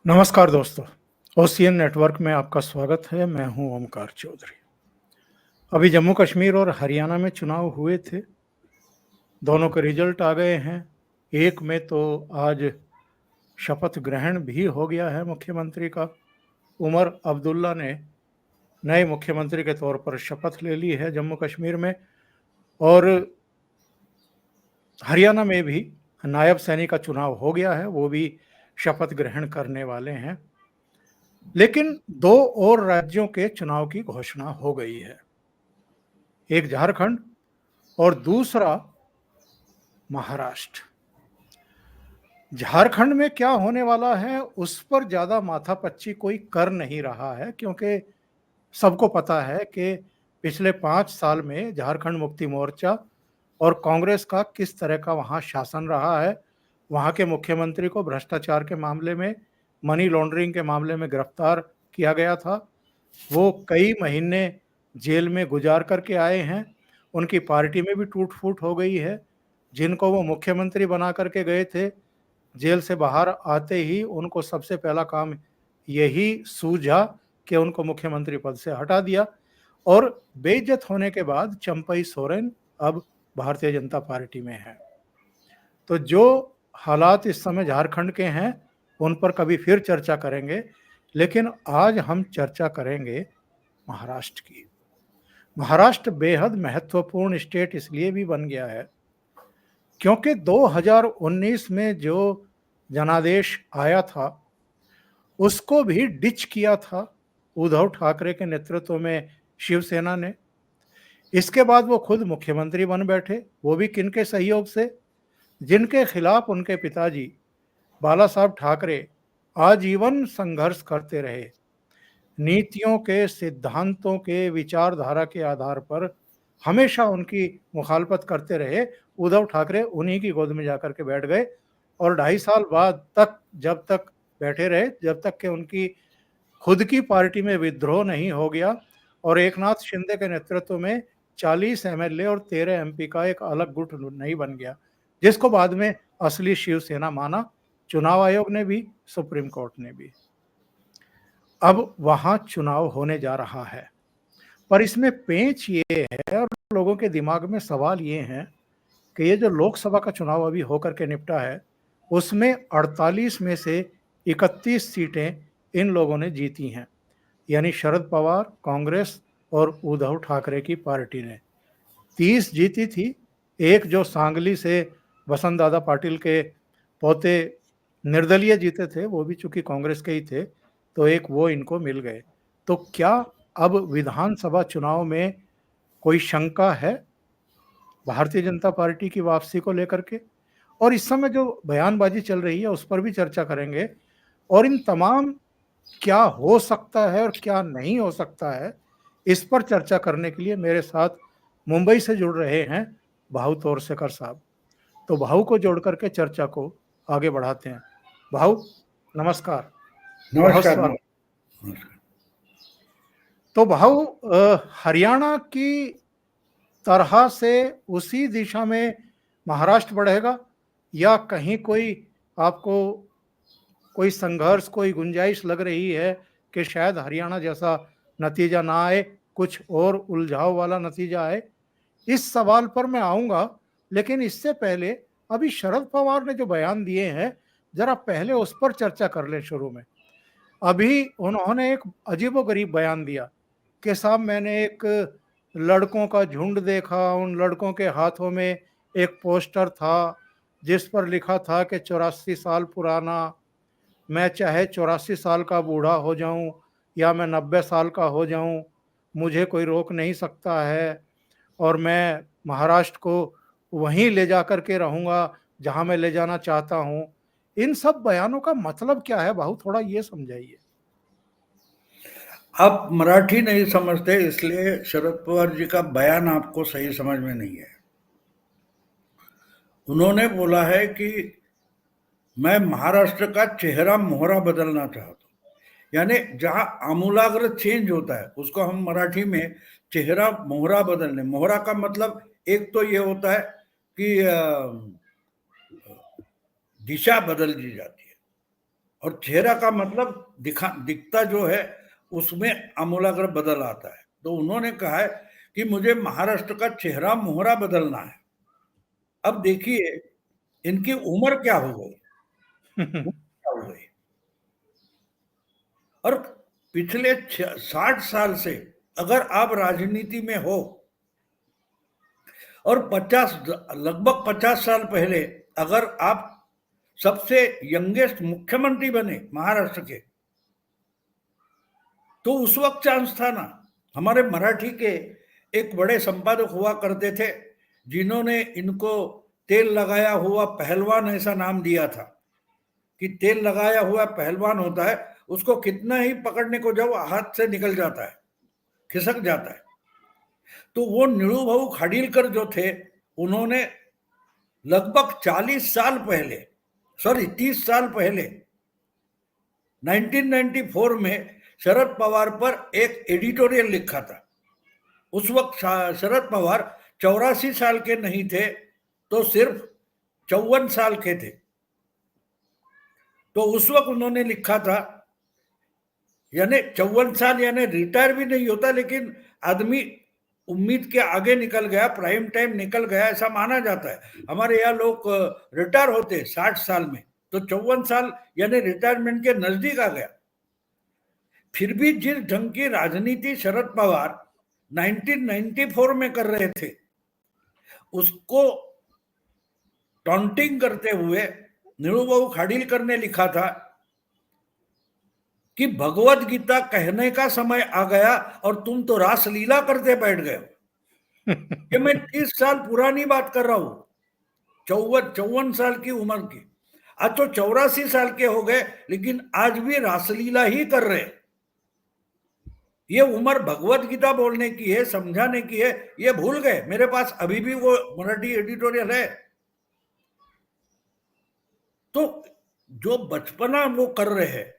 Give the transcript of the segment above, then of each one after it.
नमस्कार दोस्तों, ocean network में आपका स्वागत है। मैं हूं ओमकार चौधरी। अभी जम्मू कश्मीर और हरियाणा में चुनाव हुए थे, दोनों के रिजल्ट आ गए हैं। एक में तो आज शपथ ग्रहण भी हो गया है मुख्यमंत्री का। उमर अब्दुल्ला ने नए मुख्यमंत्री के तौर पर शपथ ले ली है जम्मू कश्मीर में, और हरियाणा में भी नायब सैनी का चुनाव हो गया है, वो भी शपथ ग्रहण करने वाले हैं। लेकिन दो और राज्यों के चुनाव की घोषणा हो गई है, एक झारखंड और दूसरा महाराष्ट्र। झारखंड में क्या होने वाला है उस पर ज्यादा माथापच्ची कोई कर नहीं रहा है, क्योंकि सबको पता है कि पिछले 5 साल में झारखंड मुक्ति मोर्चा और कांग्रेस का किस तरह का वहां शासन रहा है। वहां के मुख्यमंत्री को भ्रष्टाचार के मामले में, मनी लॉन्ड्रिंग के मामले में गिरफ्तार किया गया था। वो कई महीने जेल में गुजार करके आए हैं। उनकी पार्टी में भी टूट फूट हो गई है। जिनको वो मुख्यमंत्री बना करके गए थे, जेल से बाहर आते ही उनको सबसे पहला काम यही सूझा कि उनको मुख्यमंत्री पद से हटा दिया। और बेइज्जत होने के बाद चंपई सोरेन अब भारतीय जनता पार्टी में है। तो जो हालात इस समय झारखंड के हैं उन पर कभी फिर चर्चा करेंगे, लेकिन आज हम चर्चा करेंगे महाराष्ट्र की। महाराष्ट्र बेहद महत्वपूर्ण स्टेट इसलिए भी बन गया है क्योंकि 2019 में जो जनादेश आया था उसको भी डिच किया था उद्धव ठाकरे के नेतृत्व में शिवसेना ने। इसके बाद वो खुद मुख्यमंत्री बन बैठे, वो भी किनके सहयोग से? जिनके खिलाफ उनके पिताजी बाला साहब ठाकरे आजीवन संघर्ष करते रहे, नीतियों के, सिद्धांतों के, विचारधारा के आधार पर हमेशा उनकी मुखालफत करते रहे। उद्धव ठाकरे उन्हीं की गोद में जाकर के बैठ गए और 2.5 साल बाद तक, जब तक बैठे रहे, जब तक कि उनकी खुद की पार्टी में विद्रोह नहीं हो गया और एकनाथ शिंदे के नेतृत्व में 40 एमएलए और 13 एमपी का एक अलग गुट नहीं बन गया, जिसको बाद में असली शिवसेना माना चुनाव आयोग ने भी, सुप्रीम कोर्ट ने भी। अब वहां चुनाव होने जा रहा है, पर इसमें पेंच ये है और लोगों के दिमाग में सवाल ये है कि ये जो लोकसभा का चुनाव अभी होकर के निपटा है उसमें 48 में से 31 सीटें इन लोगों ने जीती हैं, यानी शरद पवार, कांग्रेस और उद्धव ठाकरे की पार्टी ने 30 जीती थी। एक जो सांगली से वसंत दादा पाटिल के पोते निर्दलीय जीते थे, वो भी चूंकि कांग्रेस के ही थे, तो एक वो इनको मिल गए। तो क्या अब विधानसभा चुनाव में कोई शंका है भारतीय जनता पार्टी की वापसी को लेकर के? और इस समय जो बयानबाजी चल रही है उस पर भी चर्चा करेंगे, और इन तमाम क्या हो सकता है और क्या नहीं हो सकता है, इस पर चर्चा करने के लिए मेरे साथ मुंबई से जुड़ रहे हैं भाऊ तोरसेकर साहब। तो भाऊ को जोड़ करके चर्चा को आगे बढ़ाते हैं। भाऊ नमस्कार। बहुत नमस्कार। स्वागत। नमस्कार। तो भाऊ, हरियाणा की तरह से उसी दिशा में महाराष्ट्र बढ़ेगा या कहीं कोई आपको कोई संघर्ष, कोई गुंजाइश लग रही है कि शायद हरियाणा जैसा नतीजा ना आए, कुछ और उलझाव वाला नतीजा आए? इस सवाल पर मैं आऊंगा, लेकिन इससे पहले अभी शरद पवार ने जो बयान दिए हैं जरा पहले उस पर चर्चा कर लें शुरू में। अभी उन्होंने एक अजीबोगरीब बयान दिया कि साहब मैंने एक लड़कों का झुंड देखा, उन लड़कों के हाथों में एक पोस्टर था जिस पर लिखा था कि 84 साल पुराना, मैं चाहे 84 साल का बूढ़ा हो जाऊं या मैं 90 साल का हो जाऊं, मुझे कोई रोक नहीं सकता है और मैं महाराष्ट्र को वहीं ले जा कर के रहूंगा जहां मैं ले जाना चाहता हूं। इन सब बयानों का मतलब क्या है भाऊ, थोड़ा ये समझाइए। आप मराठी नहीं समझते इसलिए शरद पवार जी का बयान आपको सही समझ में नहीं है। उन्होंने बोला है कि मैं महाराष्ट्र का चेहरा मोहरा बदलना चाहता हूं, यानी जहां आमूलाग्र चेंज होता है उसको हम मराठी में चेहरा मोहरा बदलने। मोहरा का मतलब एक तो ये होता है कि दिशा बदल दी जाती है और चेहरा का मतलब दिखता जो है उसमें आमूलाग्र बदल आता है। तो उन्होंने कहा है कि मुझे महाराष्ट्र का चेहरा मोहरा बदलना है। अब देखिए इनकी उम्र क्या हो गई, क्या हो गई। और पिछले 60 साल से अगर आप राजनीति में हो और 50 लगभग 50 साल पहले अगर आप सबसे यंगेस्ट मुख्यमंत्री बने महाराष्ट्र के, तो उस वक्त चांस था ना। हमारे मराठी के एक बड़े संपादक हुआ करते थे जिन्होंने इनको तेल लगाया हुआ पहलवान ऐसा नाम दिया था कि तेल लगाया हुआ पहलवान होता है, उसको कितना ही पकड़ने को जाओ हाथ से निकल जाता है, खिसक जाता है। तो वो निळूभाऊ खाडीलकर जो थे उन्होंने लगभग 40 साल पहले, सॉरी 30 साल पहले 1994 में शरद पवार पर एक एडिटोरियल लिखा था। उस वक्त शरद पवार 84 साल के नहीं थे तो सिर्फ 54 साल के थे। तो उस वक्त उन्होंने लिखा था, यानी 54 साल यानी रिटायर भी नहीं होता, लेकिन आदमी उम्मीद के आगे निकल गया, प्राइम टाइम निकल गया ऐसा माना जाता है। हमारे यहाँ लोग रिटायर होते 60 साल में, तो 54 साल यानी रिटायरमेंट के नजदीक आ गया। फिर भी जिस ढंग की राजनीति शरद पवार 1994 में कर रहे थे उसको टॉन्टिंग करते हुए निळूभाऊ खाडीलकर ने लिखा था कि भगवत गीता कहने का समय आ गया और तुम तो रासलीला करते बैठ गए हो। ये मैं 30 साल पुरानी बात कर रहा हूं, 54 साल की उम्र की। आज तो 84 साल के हो गए लेकिन आज भी रासलीला ही कर रहे। ये उम्र भगवत गीता बोलने की है, समझाने की है, ये भूल गए। मेरे पास अभी भी वो मराठी एडिटोरियल है। तो जो बचपना वो कर रहे हैं,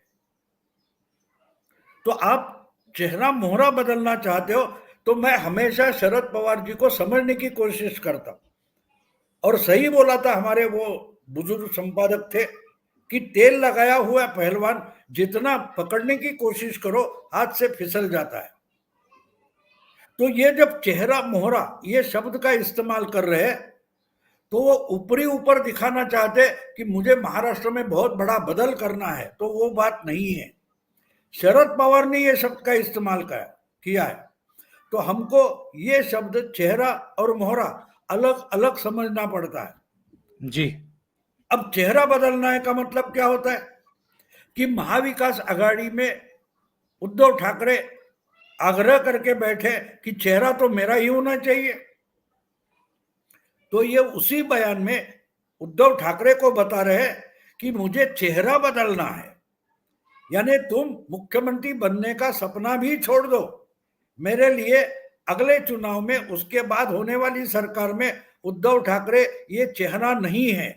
तो आप चेहरा मोहरा बदलना चाहते हो, तो मैं हमेशा शरद पवार जी को समझने की कोशिश करता हूं। और सही बोला था हमारे वो बुजुर्ग संपादक थे कि तेल लगाया हुआ पहलवान जितना पकड़ने की कोशिश करो हाथ से फिसल जाता है। तो ये जब चेहरा मोहरा ये शब्द का इस्तेमाल कर रहे हैं तो वो ऊपरी ऊपर दिखाना चाहते कि मुझे महाराष्ट्र में बहुत बड़ा बदल करना है, तो वो बात नहीं है। शरद पवार ने ये शब्द का इस्तेमाल किया है। तो हमको ये शब्द चेहरा और मोहरा अलग अलग समझना पड़ता है जी। अब चेहरा बदलना है का मतलब क्या होता है कि महाविकास आघाड़ी में उद्धव ठाकरे आग्रह करके बैठे कि चेहरा तो मेरा ही होना चाहिए। तो ये उसी बयान में उद्धव ठाकरे को बता रहे कि मुझे चेहरा बदलना है, यानी तुम मुख्यमंत्री बनने का सपना भी छोड़ दो। मेरे लिए अगले चुनाव में, उसके बाद होने वाली सरकार में उद्धव ठाकरे ये चेहरा नहीं है।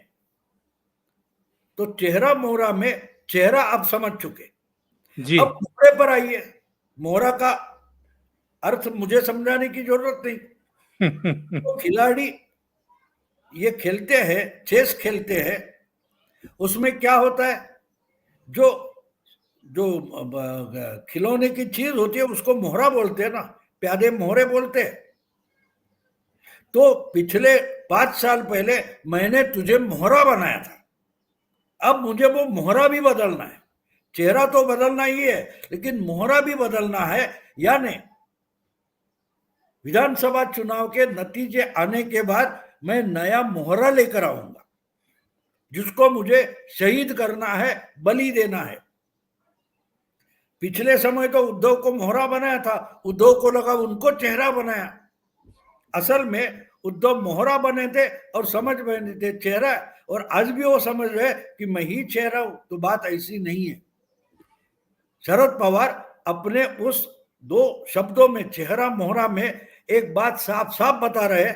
तो चेहरा मोहरा में चेहरा आप समझ चुके। जी। अब मोहरे पर आइए। मोहरा का अर्थ मुझे समझाने की जरूरत नहीं। तो खिलाड़ी ये खेलते हैं, चेस खेलते हैं, उसमें क्या होता है, जो जो खिलौने की चीज होती है उसको मोहरा बोलते हैं ना, प्यादे मोहरे बोलते हैं। तो पिछले 5 साल पहले मैंने तुझे मोहरा बनाया था, अब मुझे वो मोहरा भी बदलना है। चेहरा तो बदलना ही है लेकिन मोहरा भी बदलना है, यानी विधानसभा चुनाव के नतीजे आने के बाद मैं नया मोहरा लेकर आऊंगा जिसको मुझे शहीद करना है, बलि देना है। पिछले समय तो उद्धव को मोहरा बनाया था, उद्धव को लगा उनको चेहरा बनाया। असल में उद्धव मोहरा बने थे और समझ बने थे चेहरा, और आज भी वो समझ रहे कि मैं ही चेहरा हूं। तो बात ऐसी नहीं है। शरद पवार अपने उस 2 शब्दों में चेहरा मोहरा में एक बात साफ साफ बता रहे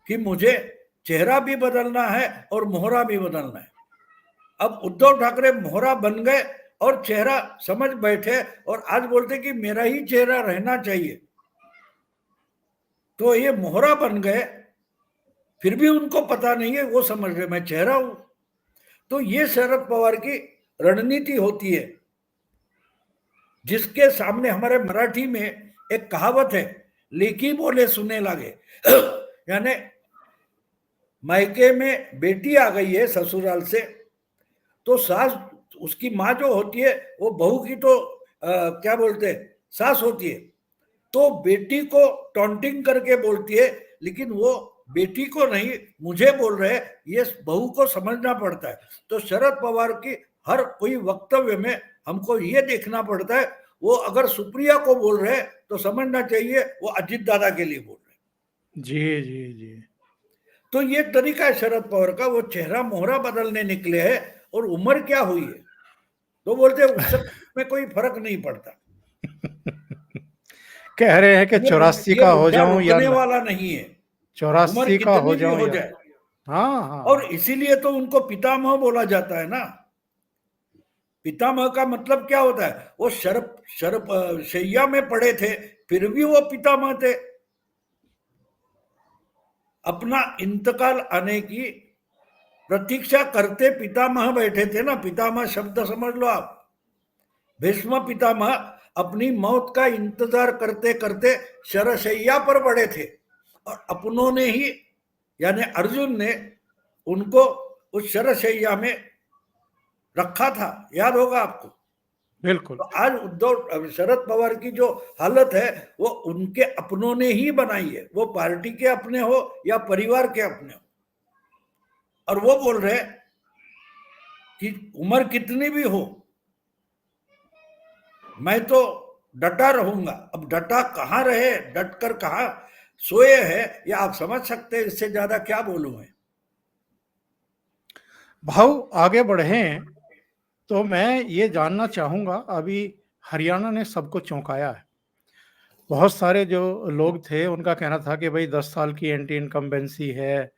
कि मुझे चेहरा भी बदलना है और मोहरा भी बदलना है। अब उद्धव ठाकरे मोहरा बन गए और चेहरा समझ बैठे और आज बोलते कि मेरा ही चेहरा रहना चाहिए। तो ये मोहरा बन गए, फिर भी उनको पता नहीं है, वो समझ रहे मैं चेहरा हूं। तो ये शरद पवार की रणनीति होती है, जिसके सामने हमारे मराठी में एक कहावत है, लेकी बोले सुने लागे। यानी मायके में बेटी आ गई है ससुराल से, तो सास, उसकी माँ जो होती है वो बहू की तो क्या बोलते हैं, सास होती है, तो बेटी को टॉन्टिंग करके बोलती है, लेकिन वो बेटी को नहीं मुझे बोल रहे हैं, ये बहू को समझना पड़ता है। तो शरद पवार की हर कोई वक्तव्य में हमको ये देखना पड़ता है, वो अगर सुप्रिया को बोल रहे हैं तो समझना चाहिए वो अजित दादा के लिए बोल रहे हैं। जी जी जी। तो ये तरीका है शरद पवार का, वो चेहरा मोहरा बदलने निकले हैं, और उम्र क्या हुई है तो बोलते हैं उससे में कोई फर्क नहीं पड़ता। कह रहे हैं कि 84 ये का हो बुढ़ा जाऊं या रुकने वाला नहीं है, उम्र 84 का हो कितनी भी जाऊं हो या, जाए। हाँ हाँ। और इसीलिए तो उनको पितामह बोला जाता है ना। पितामह का मतलब क्या होता है, वो शरप शैया में पड़े थे फिर भी वो पितामह थे। अपना इंतकाल आने की प्रतीक्षा करते पितामह बैठे थे ना, पितामह शब्द समझ लो आप। भीष्म पितामह अपनी मौत का इंतजार करते करते शरशैया पर पड़े थे, और अपनों ने ही यानी अर्जुन ने उनको उस शरशैया में रखा था, याद होगा आपको। बिल्कुल। तो आज उद्धव शरद पवार की जो हालत है वो उनके अपनों ने ही बनाई है, वो पार्टी के अपने हो या परिवार के अपने हो। और वो बोल रहे कि उम्र कितनी भी हो मैं तो डटा रहूंगा। अब डटा कहां रहे, डट कर कहां सोए है, या आप समझ सकते हैं, इससे ज्यादा क्या बोलूं मैं। भाव आगे बढ़े तो मैं ये जानना चाहूंगा, अभी हरियाणा ने सबको चौंकाया है। बहुत सारे जो लोग थे उनका कहना था कि भाई 10 साल की एंटी इनकम्बेंसी है,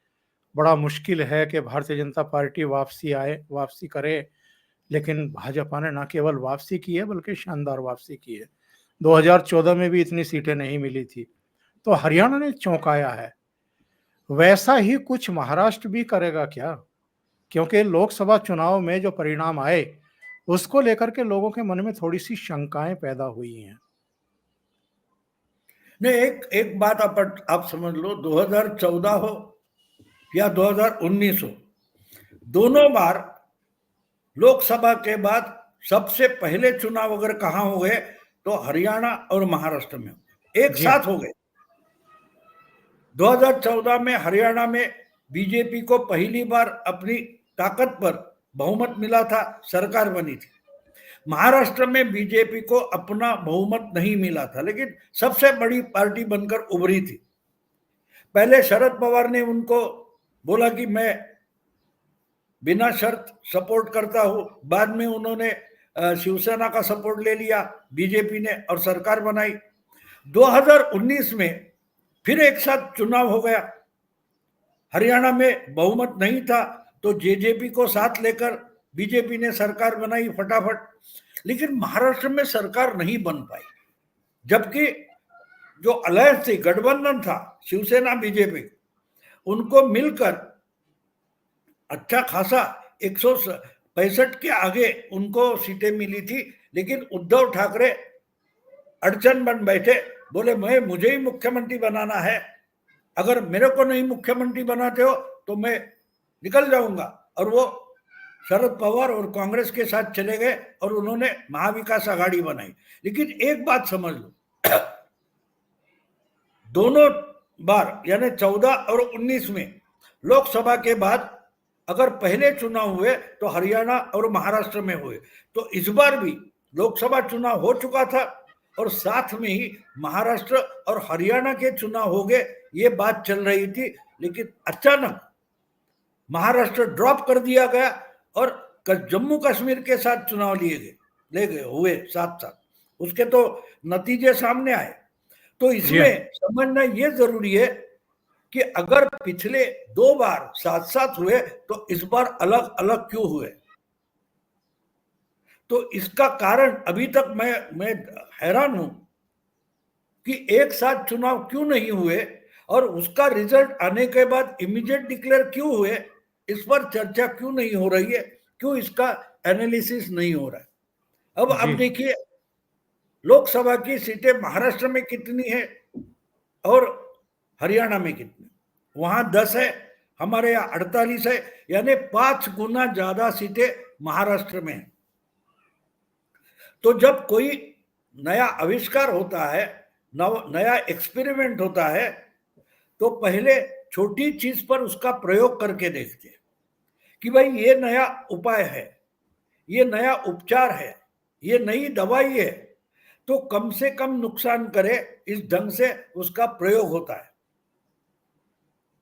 बड़ा मुश्किल है कि भारतीय जनता पार्टी वापसी करे। लेकिन भाजपा ने ना केवल वापसी की है बल्कि शानदार वापसी की है। 2014 में भी इतनी सीटें नहीं मिली थी। तो हरियाणा ने चौंकाया है। वैसा ही कुछ महाराष्ट्र भी करेगा क्या? क्योंकि लोकसभा चुनाव में जो परिणाम आए उसको लेकर के लोगों के मन में थोड़ी सी शंकाएं पैदा हुई हैं। नहीं, एक बात आप समझ लो, 2014 हो या 2019 हो, दोनों बार लोकसभा के बाद सबसे पहले चुनाव अगर कहां हो गए तो हरियाणा और महाराष्ट्र में एक जी हाँ। साथ हो गए। 2014 में हरियाणा में बीजेपी को पहली बार अपनी ताकत पर बहुमत मिला था, सरकार बनी थी। महाराष्ट्र में बीजेपी को अपना बहुमत नहीं मिला था, लेकिन सबसे बड़ी पार्टी बनकर उभरी थी। पहले शरद पवार ने उनको बोला कि मैं बिना शर्त सपोर्ट करता हूं, बाद में उन्होंने शिवसेना का सपोर्ट ले लिया बीजेपी ने और सरकार बनाई। 2019 में फिर एक साथ चुनाव हो गया, हरियाणा में बहुमत नहीं था तो जेजेपी को साथ लेकर बीजेपी ने सरकार बनाई फटाफट। लेकिन महाराष्ट्र में सरकार नहीं बन पाई, जबकि जो अलायंस थी, गठबंधन था, शिवसेना बीजेपी, उनको मिलकर अच्छा खासा 165 के आगे उनको सीटें मिली थी। लेकिन उद्धव ठाकरे अड़चन बन बैठे, बोले मुझे ही मुख्यमंत्री बनाना है, अगर मेरे को नहीं मुख्यमंत्री बनाते हो तो मैं निकल जाऊंगा। और वो शरद पवार और कांग्रेस के साथ चले गए और उन्होंने महाविकास आघाड़ी बनाई। लेकिन एक बात समझ लो, दोनों बार यानी 14 और 19 में लोकसभा के बाद अगर पहले चुनाव हुए तो हरियाणा और महाराष्ट्र में हुए, तो इस बार भी लोकसभा चुनाव हो चुका था और साथ में ही महाराष्ट्र और हरियाणा के चुनाव हो गए, ये बात चल रही थी। लेकिन अचानक महाराष्ट्र ड्रॉप कर दिया गया और जम्मू कश्मीर के साथ चुनाव ले गए हुए साथ साथ, उसके तो नतीजे सामने आए। तो इसमें समझना ये जरूरी है कि अगर पिछले 2 बार साथ साथ हुए तो इस बार अलग अलग क्यों हुए। तो इसका कारण अभी तक मैं हैरान हूं कि एक साथ चुनाव क्यों नहीं हुए और उसका रिजल्ट आने के बाद इमीडिएट डिक्लेयर क्यों हुए, इस पर चर्चा क्यों नहीं हो रही है, क्यों इसका एनालिसिस नहीं हो रहा है। अब जी। देखिए लोकसभा की सीटें महाराष्ट्र में कितनी है और हरियाणा में कितनी, वहां 10 है, हमारे यहाँ 48 है, यानी 5 गुना ज्यादा सीटें महाराष्ट्र में है। तो जब कोई नया आविष्कार होता है, नया एक्सपेरिमेंट होता है, तो पहले छोटी चीज पर उसका प्रयोग करके देखते हैं कि भाई ये नया उपाय है, ये नया उपचार है, ये नई दवाई है, तो कम से कम नुकसान करे, इस ढंग से उसका प्रयोग होता है।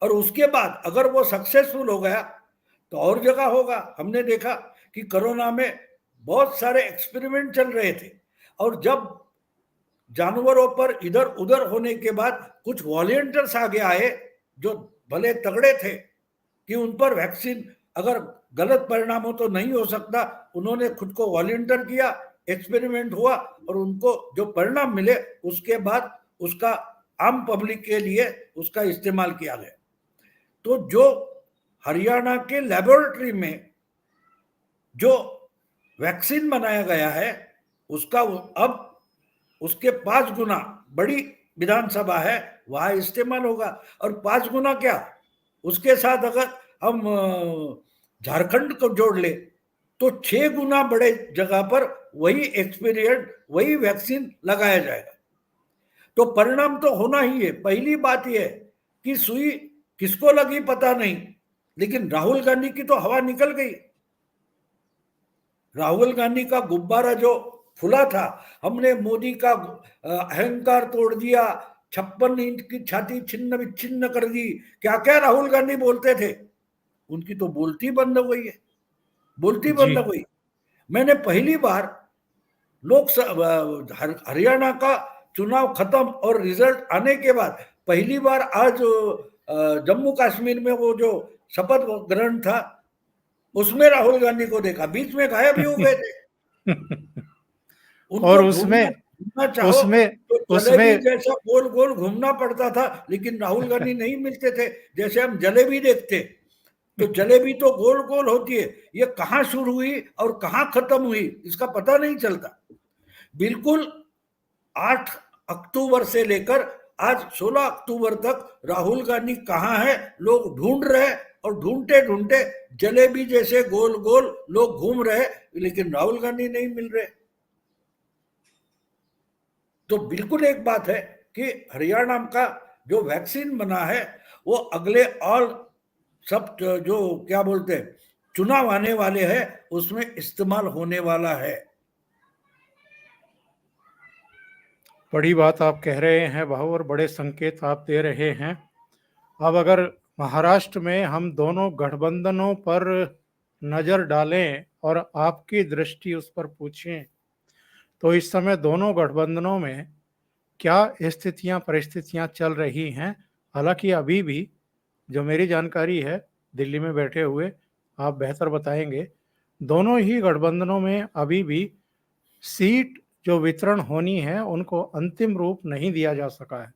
और उसके बाद अगर वो सक्सेसफुल हो गया तो और जगह होगा। हमने देखा कि कोरोना में बहुत सारे एक्सपेरिमेंट चल रहे थे, और जब जानवरों पर इधर उधर होने के बाद कुछ वॉलेंटियर्स आगे आए जो भले तगड़े थे कि उन पर वैक्सीन अगर गलत परिणाम हो तो नहीं हो सकता, उन्होंने खुद को वॉलेंटियर किया, एक्सपेरिमेंट हुआ और उनको जो परिणाम मिले उसके बाद उसका आम पब्लिक के लिए उसका इस्तेमाल किया गया। तो जो हरियाणा के लेबोरेटरी में जो वैक्सीन बनाया गया है उसका अब उसके 5 गुना बड़ी विधानसभा है, वहां इस्तेमाल होगा। और 5 गुना क्या, उसके साथ अगर हम झारखंड को जोड़ ले तो 6 गुना बड़े जगह पर वही एक्सपेरिमेंट, वही वैक्सीन लगाया जाएगा। तो परिणाम तो होना ही है। पहली बात यह है कि सुई किसको लगी पता नहीं, लेकिन राहुल गांधी की तो हवा निकल गई। राहुल गांधी का गुब्बारा जो फूला था, हमने मोदी का अहंकार तोड़ दिया, 56 इंच की छाती छिन्न विच्छिन्न कर दी, क्या क्या राहुल गांधी बोलते थे, उनकी तो बोलती बंद हो गई है, बोलती जी। बंद हो गई। मैंने पहली बार लोकसभा हरियाणा का चुनाव खत्म और रिजल्ट आने के बाद पहली बार आज जम्मू कश्मीर में वो जो शपथ ग्रहण था उसमें राहुल गांधी को देखा, बीच में गायब ही हो गए थे। और उनको ढूंढना ढूंढना चाहो उसमें तो जलेबी उसमें जैसा गोल गोल घूमना पड़ता था, लेकिन राहुल गांधी नहीं मिलते थे। जैसे हम जलेबी देखते तो जलेबी तो गोल गोल होती है, ये कहाँ शुरू हुई और कहाँ खत्म हुई इसका पता नहीं चलता। बिल्कुल 8 अक्टूबर से लेकर आज 16 अक्टूबर तक राहुल गांधी कहाँ है लोग ढूंढ रहे, और ढूंढते ढूंढते जलेबी जैसे गोल गोल लोग घूम रहे, लेकिन राहुल गांधी नहीं मिल रहे। तो बिल्कुल एक बात है कि हरियाणा का जो वैक्सीन बना है वो अगले और सब जो क्या बोलते हैं चुनाव आने वाले हैं उसमें इस्तेमाल होने वाला है। बड़ी बात आप कह रहे हैं भाऊ, और बड़े संकेत आप दे रहे हैं। अब अगर महाराष्ट्र में हम दोनों गठबंधनों पर नजर डालें और आपकी दृष्टि उस पर पूछें, तो इस समय दोनों गठबंधनों में क्या स्थितियां परिस्थितियां चल रही हैं। हालांकि अभी भी जो मेरी जानकारी है, दिल्ली में बैठे हुए आप बेहतर बताएंगे, दोनों ही गठबंधनों में अभी भी सीट जो वितरण होनी है उनको अंतिम रूप नहीं दिया जा सका है।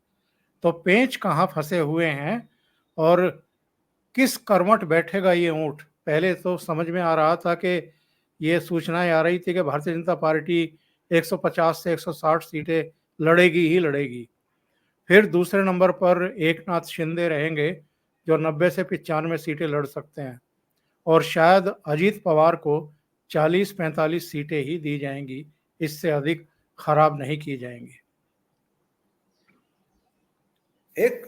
तो पेंच कहाँ फंसे हुए हैं और किस कर्मठ बैठेगा ये ऊंट। पहले तो समझ में आ रहा था कि ये सूचनाएं आ रही थी कि भारतीय जनता पार्टी 150 से 160 सीटें लड़ेगी ही लड़ेगी। फिर दूसरे नंबर पर एकनाथ शिंदे रहेंगे जो 90 से 95 सीटें लड़ सकते हैं, और शायद अजीत पवार को 40-45 सीटें ही दी जाएंगी, इससे अधिक खराब नहीं की जाएंगी। एक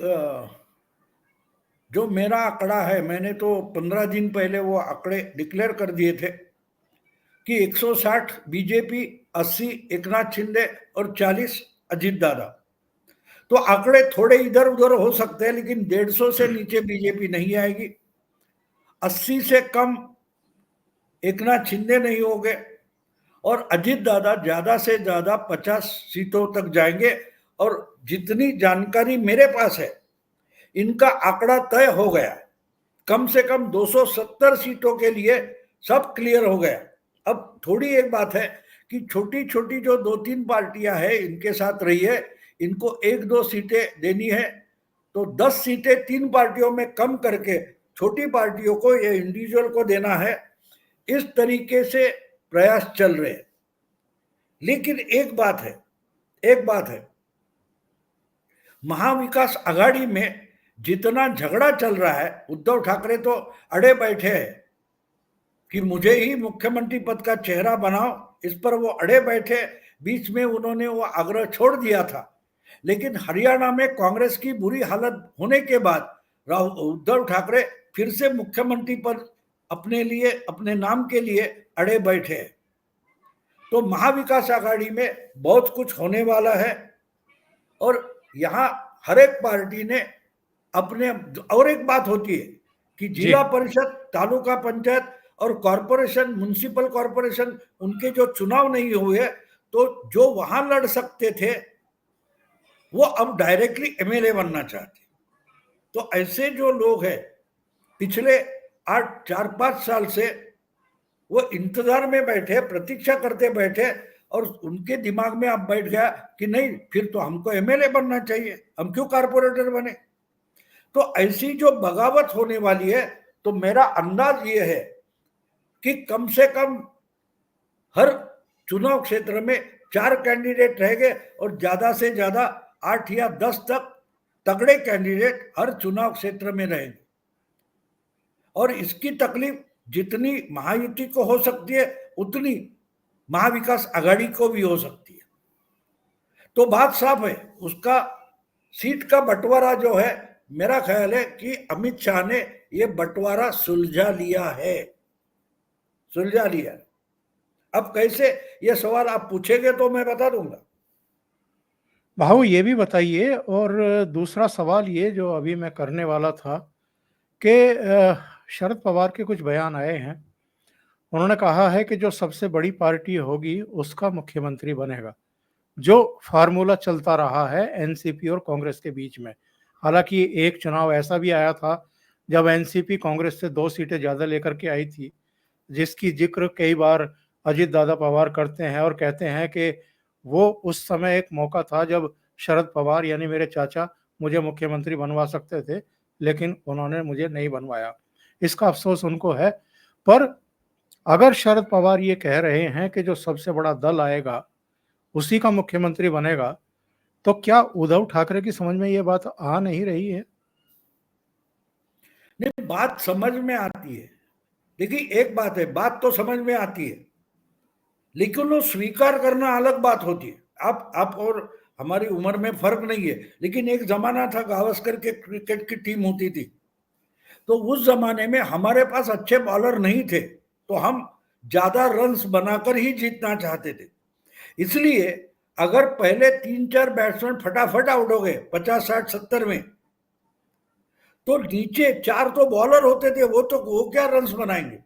जो मेरा आंकड़ा है, मैंने तो 15 दिन पहले वो आंकड़े डिक्लेयर कर दिए थे कि 160 बीजेपी, 80 एकनाथ शिंदे और 40 अजीत दादा। तो आंकड़े थोड़े इधर उधर हो सकते हैं, लेकिन 150 से नीचे बीजेपी नहीं आएगी, 80 से कम एकनाथ शिंदे नहीं होंगे, और अजीत दादा ज्यादा से ज्यादा 50 सीटों तक जाएंगे। और जितनी जानकारी मेरे पास है इनका आंकड़ा तय हो गया, कम से कम 270 सीटों के लिए सब क्लियर हो गया। अब थोड़ी एक बात है कि छोटी छोटी जो 2-3 पार्टियां हैं इनके साथ रही है, इनको 1-2 सीटें देनी है, तो 10 सीटें 3 पार्टियों में कम करके छोटी पार्टियों को या इंडिविजुअल को देना है। इस तरीके से प्रयास चल रहे हैं। लेकिन एक बात है, महाविकास आघाड़ी में जितना झगड़ा चल रहा है, उद्धव ठाकरे तो अड़े बैठे हैं कि मुझे ही मुख्यमंत्री पद का चेहरा बनाओ, इस पर वो अड़े बैठे। बीच में उन्होंने वो आग्रह छोड़ दिया था, लेकिन हरियाणा में कांग्रेस की बुरी हालत होने के बाद उद्धव ठाकरे फिर से मुख्यमंत्री पद अपने लिए, अपने नाम के लिए अड़े बैठे। तो महाविकास आघाड़ी में बहुत कुछ होने वाला है और यहाँ हर एक पार्टी ने अपने, और एक बात होती है कि जिला परिषद, तालुका पंचायत और कॉरपोरेशन, म्युनिसिपल कॉरपोरेशन, उनके जो चुनाव नहीं हुए, तो जो वहां लड़ सकते थे वो अब डायरेक्टली एमएलए बनना चाहते। तो ऐसे जो लोग हैं पिछले 4-5 साल से वो इंतजार में बैठे, प्रतीक्षा करते बैठे, और उनके दिमाग में अब बैठ गया कि नहीं, फिर तो हमको एमएलए बनना चाहिए, हम क्यों कारपोरेटर बने। तो ऐसी जो बगावत होने वाली है, तो मेरा अंदाज ये है कि कम से कम हर चुनाव क्षेत्र में 4 कैंडिडेट रहेंगे और ज्यादा से ज्यादा 8 या 10 तक तगड़े कैंडिडेट हर चुनाव क्षेत्र में रहेंगे। और इसकी तकलीफ जितनी महायुति को हो सकती है, उतनी महाविकास आघाड़ी को भी हो सकती है। तो बात साफ है, उसका सीट का बंटवारा जो है, मेरा ख्याल है कि अमित शाह ने ये बंटवारा सुलझा लिया है, सुलझा लिया। अब कैसे, ये सवाल आप पूछेंगे तो मैं बता दूंगा। भाऊ ये भी बताइए, और दूसरा सवाल ये जो अभी मैं करने वाला था कि शरद पवार के कुछ बयान आए हैं। उन्होंने कहा है कि जो सबसे बड़ी पार्टी होगी उसका मुख्यमंत्री बनेगा, जो फार्मूला चलता रहा है एनसीपी और कांग्रेस के बीच में। हालांकि एक चुनाव ऐसा भी आया था जब एनसीपी कांग्रेस से 2 सीटें ज़्यादा लेकर के आई थी, जिसकी जिक्र कई बार अजीत दादा पवार करते हैं और कहते हैं कि वो उस समय एक मौका था जब शरद पवार यानी मेरे चाचा मुझे मुख्यमंत्री बनवा सकते थे, लेकिन उन्होंने मुझे नहीं बनवाया। इसका अफसोस उनको है। पर अगर शरद पवार ये कह रहे हैं कि जो सबसे बड़ा दल आएगा उसी का मुख्यमंत्री बनेगा, तो क्या उद्धव ठाकरे की समझ में ये बात आ नहीं रही है? नहीं, बात समझ में आती है। देखिए एक बात है, बात तो समझ में आती है, लेकिन वो स्वीकार करना अलग बात होती है। आप और हमारी उम्र में फर्क नहीं है, लेकिन एक जमाना था गावस्कर के क्रिकेट की टीम होती थी, तो उस जमाने में हमारे पास अच्छे बॉलर नहीं थे, तो हम ज्यादा रन्स बनाकर ही जीतना चाहते थे। इसलिए अगर पहले 3-4 बैट्समैन फटाफट आउट हो गए 50, 60, 70 में, तो नीचे 4 तो बॉलर होते थे, वो क्या रन्स बनाएंगे।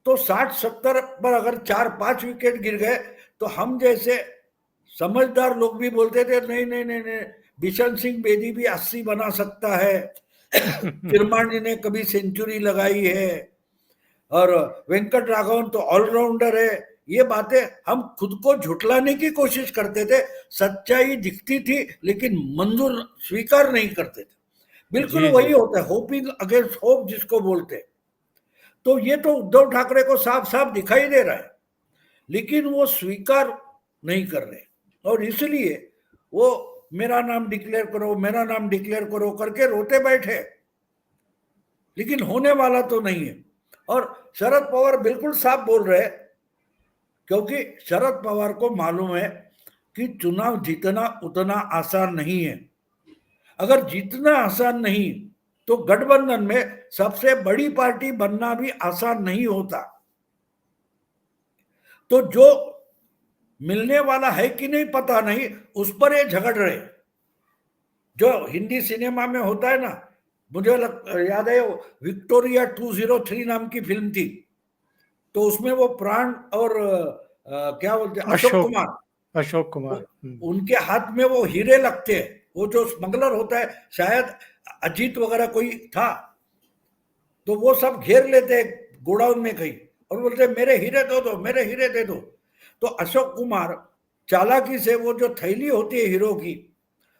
तो 60-70 पर अगर 4-5 विकेट गिर गए, तो हम जैसे समझदार लोग भी बोलते थे नहीं नहीं नहीं नहीं, बिशन सिंह बेदी भी 80 बना सकता है, किरमानी ने कभी सेंचुरी लगाई है, और वेंकट राघवन तो ऑलराउंडर है। ये बातें हम खुद को झुठलाने की कोशिश करते थे, सच्चाई दिखती थी लेकिन मंजूर, स्वीकार नहीं करते थे। बिल्कुल जी वही जी। होता है, होपिंग अगेंस्ट होप जिसको बोलते हैं। तो ये तो उद्धव ठाकरे को साफ साफ दिखाई दे रहा है, लेकिन वो स्वीकार नहीं कर रहे, और इसलिए वो मेरा नाम डिक्लेयर करो, मेरा नाम डिक्लेयर करो करके रोते बैठे, लेकिन होने वाला तो नहीं है। और शरद पवार बिल्कुल साफ बोल रहे हैं, क्योंकि शरद पवार को मालूम है कि चुनाव जीतना उतना आसान नहीं है। अगर जीतना आसान नहीं, तो गठबंधन में सबसे बड़ी पार्टी बनना भी आसान नहीं होता। तो जो मिलने वाला है कि नहीं पता नहीं, उस पर ये झगड़ रहे। जो हिंदी सिनेमा में होता है ना, मुझे याद है विक्टोरिया 203 नाम की फिल्म थी, तो उसमें वो प्राण और क्या बोलते हैं, अशोक अशोक कुमार, अशोक कुमार। उनके हाथ में वो हीरे लगते हैं। वो जो स्मगलर होता है, शायद अजीत वगैरह कोई था, तो वो सब घेर लेते गोडाउन में कहीं और बोलते मेरे हीरे दो दो, मेरे हीरे दे दो। तो अशोक कुमार चालाकी से वो जो थैली होती है हीरो की,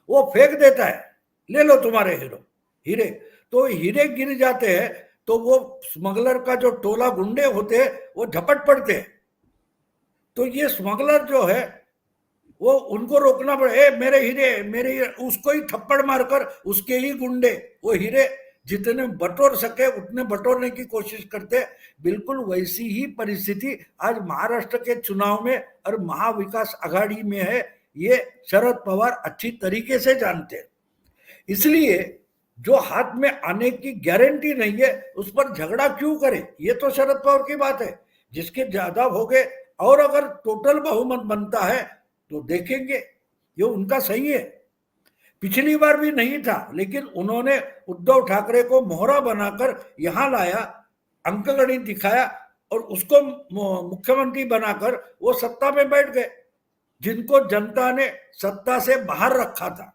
वो फेंक देता है, ले लो तुम्हारे हीरे। तो हीरे गिर जाते हैं, तो वो स्मगलर का जो टोला गुंडे होते हैं वो झपट पड़ते हैं। तो ये स्मगलर जो है वो उनको रोकना पड़े, ए मेरे हीरे, मेरे हीरे, उसको ही थप्पड़ मारकर उसके ही गुंडे वो हीरे जितने बटोर सके उतने बटोरने की कोशिश करते। बिल्कुल वैसी ही परिस्थिति आज महाराष्ट्र के चुनाव में और महाविकास आघाड़ी में है, ये शरद पवार अच्छी तरीके से जानते हैं। इसलिए जो हाथ में आने की गारंटी नहीं है उस पर झगड़ा क्यों करें, ये तो शरद पवार की बात है। जिसके ज्यादा हो गए और अगर टोटल बहुमत बनता है तो देखेंगे, ये उनका सही है। पिछली बार भी नहीं था, लेकिन उन्होंने उद्धव ठाकरे को मोहरा बनाकर यहां लाया, अंकगणित दिखाया और उसको मुख्यमंत्री बनाकर वो सत्ता में बैठ गए, जिनको जनता ने सत्ता से बाहर रखा था।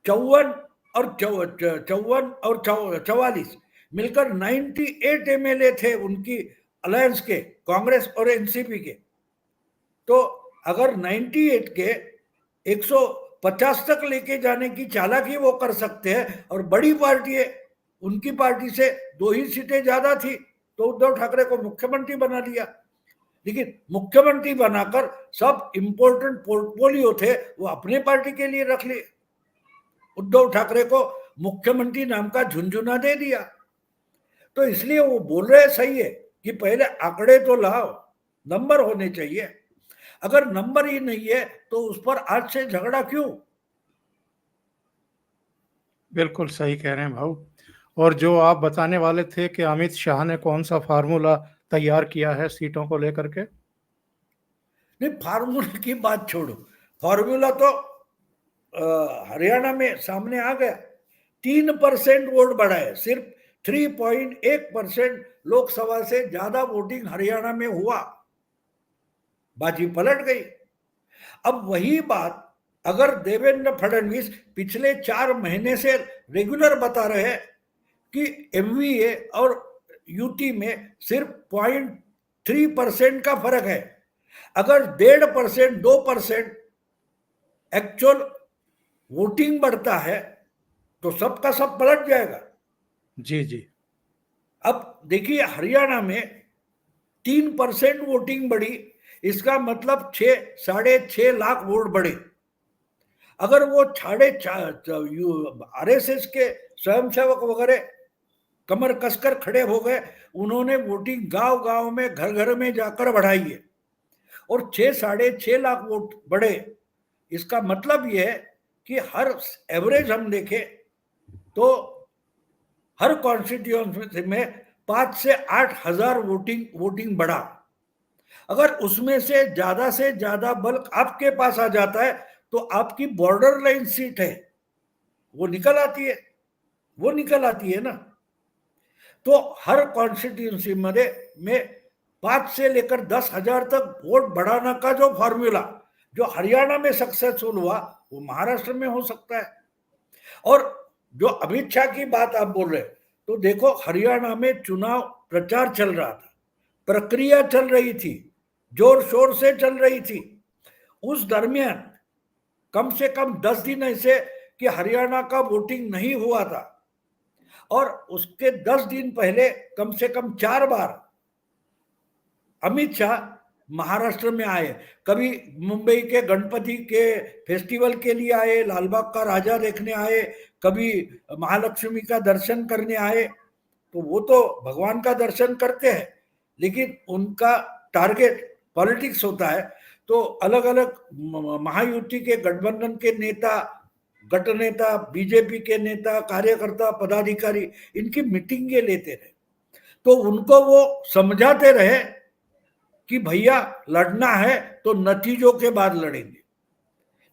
54 और 44 मिलकर 98 एमएलए थे उनकी अलायंस के, कांग्रेस और एनसीपी के। तो अगर 98 के 150 तक लेके जाने की चालाकी वो कर सकते हैं और बड़ी पार्टी है, उनकी पार्टी से 2 ही सीटें ज्यादा थी, तो उद्धव ठाकरे को मुख्यमंत्री बना दिया। लेकिन मुख्यमंत्री बनाकर सब इंपॉर्टेंट पोर्टफोलियो थे वो अपने पार्टी के लिए रख लिए, उद्धव ठाकरे को मुख्यमंत्री नाम का झुंझुना दे दिया। तो इसलिए वो बोल रहे सही है कि पहले आंकड़े तो लाओ, नंबर होने चाहिए। अगर नंबर ही नहीं है तो उस पर आज से झगड़ा क्यों? बिल्कुल सही कह रहे हैं भाऊ। और जो आप बताने वाले थे कि अमित शाह ने कौन सा फार्मूला तैयार किया है सीटों को लेकर के, नहीं, फार्मूला की बात छोड़ो, फार्मूला तो हरियाणा में सामने आ गया। 3% वोट बढ़ा है, सिर्फ 3.1% लोकसभा से ज्यादा वोटिंग हरियाणा में हुआ, बाजी पलट गई। अब वही बात अगर देवेंद्र फडणवीस पिछले 4 महीने से रेगुलर बता रहे हैं कि एमवीए और यूटी में सिर्फ 0.3% का फर्क है, अगर 1.5%, 2% एक्चुअल वोटिंग बढ़ता है तो सबका सब पलट जाएगा। जी जी। अब देखिए हरियाणा में 3% वोटिंग बढ़ी, इसका मतलब 6.5 लाख वोट बढ़े। अगर वो आरएसएस के स्वयंसेवक वगैरह कमर कसकर खड़े हो गए, उन्होंने वोटिंग गांव गांव में घर घर में जाकर बढ़ाई है और 6.5 लाख वोट बढ़े, इसका मतलब यह है कि हर एवरेज हम देखें तो हर कॉन्स्टिट्यूएंसी में 5 से 8 हजार वोटिंग बढ़ा। अगर उसमें से ज्यादा बल्क आपके पास आ जाता है तो आपकी बॉर्डर लाइन सीट है वो निकल आती है ना। तो हर कॉन्स्टिट्यूंसी में 5 से लेकर 10,000 तक वोट बढ़ाने का जो फॉर्मूला जो हरियाणा में सक्सेसफुल हुआ वो महाराष्ट्र में हो सकता है। और जो अमित शाह की बात आप बोल रहे, तो देखो हरियाणा में चुनाव प्रचार चल रहा था, प्रक्रिया चल रही थी, जोर शोर से चल रही थी। उस दरमियान कम से कम 10 दिन ऐसे कि हरियाणा का वोटिंग नहीं हुआ था, और उसके 10 दिन पहले कम से कम 4 बार अमित शाह महाराष्ट्र में आए। कभी मुंबई के गणपति के फेस्टिवल के लिए आए, लालबाग का राजा देखने आए, कभी महालक्ष्मी का दर्शन करने आए। तो वो तो भगवान का दर्शन करते हैं, लेकिन उनका टारगेट पॉलिटिक्स होता है। तो अलग अलग महायुति के गठबंधन के नेता, गट नेता, बीजेपी के नेता, कार्यकर्ता, पदाधिकारी इनकी मीटिंगें लेते रहे, तो उनको वो समझाते रहे कि भैया लड़ना है तो नतीजों के बाद लड़ेंगे,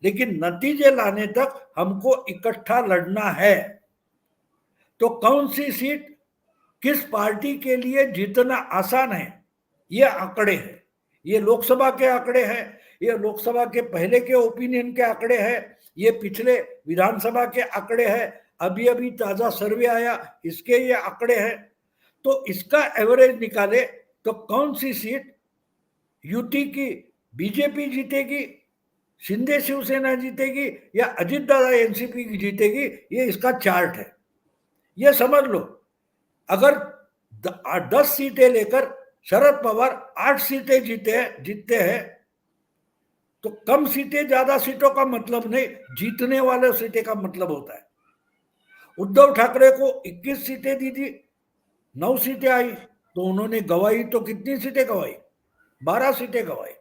लेकिन नतीजे लाने तक हमको इकट्ठा लड़ना है। तो कौन सी सीट किस पार्टी के लिए जीतना आसान है, ये आंकड़े हैं, ये लोकसभा के आंकड़े हैं, ये लोकसभा के पहले के ओपिनियन के आंकड़े हैं, ये पिछले विधानसभा के आंकड़े हैं, अभी अभी ताजा सर्वे आया इसके ये आंकड़े हैं। तो इसका एवरेज निकाले तो कौन सी सीट यूटी की बीजेपी जीतेगी, शिंदे शिवसेना जीतेगी या अजित दादा एनसीपी की जीतेगी, ये इसका चार्ट है, ये समझ लो। अगर 10 सीटें लेकर शरद पवार 8 सीटें जीतते हैं। तो कम सीटें ज्यादा सीटों का मतलब नहीं, जीतने वाले सीटें का मतलब होता है। उद्धव ठाकरे को 21 सीटें दी थी, 9 सीटें आई, तो उन्होंने गवाई तो कितनी सीटें गवाई? 12 सीटें गवाई।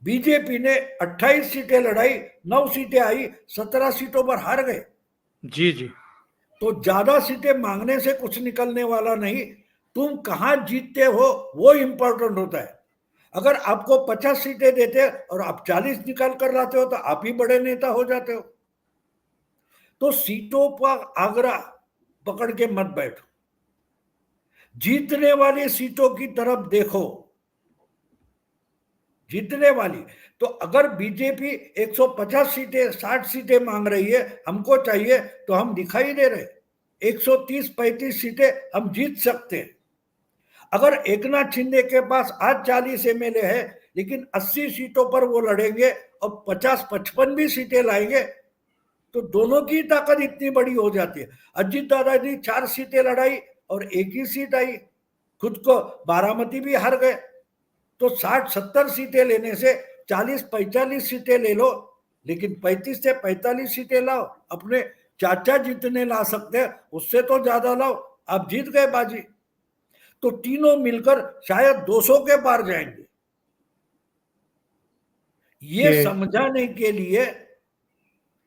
बीजेपी ने 28 सीटें लड़ाई, 9 सीटें आई, 17 सीटों पर हार गए। जी जी। तो ज्यादा सीटें मांगने से कुछ निकलने वाला नहीं, तुम कहां जीतते हो वो इंपॉर्टेंट होता है। अगर आपको 50 सीटें देते और आप 40 निकाल कर लाते हो तो आप ही बड़े नेता हो जाते हो। तो सीटों पर आग्रह पकड़ के मत बैठो, जीतने वाली सीटों की तरफ देखो, जीतने वाली। तो अगर बीजेपी 150 सीटें 60 सीटें मांग रही है, हमको चाहिए, तो हम दिखाई दे रहे 130-35 सीटें हम जीत सकते हैं। अगर एकनाथ शिंदे के पास आज 40 एमएलए है, लेकिन 80 सीटों पर वो लड़ेंगे और 50-55 भी सीटें लाएंगे, तो दोनों की ताकत इतनी बड़ी हो जाती है। अजीत दादा ने 4 सीटें लड़ाई और 1 ही सीट आई, खुद को बारामती भी हार गए। तो 60-70 सीटें लेने से 40-45 सीटें ले लो, लेकिन 35 से 45 सीटें लाओ। अपने चाचा जितने ला सकते हैं उससे तो ज्यादा लाओ, आप जीत गए बाजी। तो तीनों मिलकर शायद 200 के पार जाएंगे। ये समझाने के लिए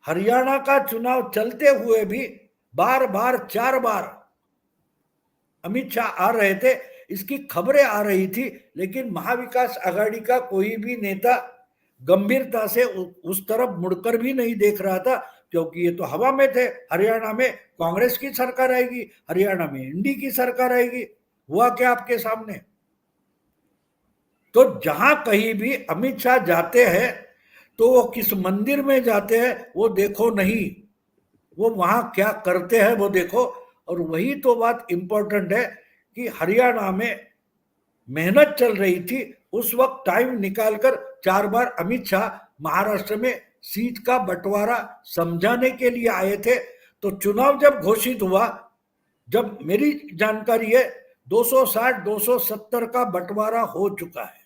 हरियाणा का चुनाव चलते हुए भी बार बार 4 बार अमित शाह आ रहे थे, इसकी खबरें आ रही थी, लेकिन महाविकास आघाड़ी का कोई भी नेता गंभीरता से उस तरफ मुड़कर भी नहीं देख रहा था, क्योंकि ये तो हवा में थे। हरियाणा में कांग्रेस की सरकार आएगी, हरियाणा में इंडी की सरकार आएगी, हुआ क्या आपके सामने। तो जहां कहीं भी अमित शाह जाते हैं तो वो किस मंदिर में जाते हैं वो देखो नहीं, वो वहां क्या करते हैं वो देखो। और वही तो बात इंपॉर्टेंट है कि हरियाणा में मेहनत चल रही थी, उस वक्त टाइम निकालकर 4 बार अमित शाह महाराष्ट्र में सीट का बंटवारा समझाने के लिए आए थे। तो चुनाव जब घोषित हुआ, जब मेरी जानकारी है 260-270 का बंटवारा हो चुका है।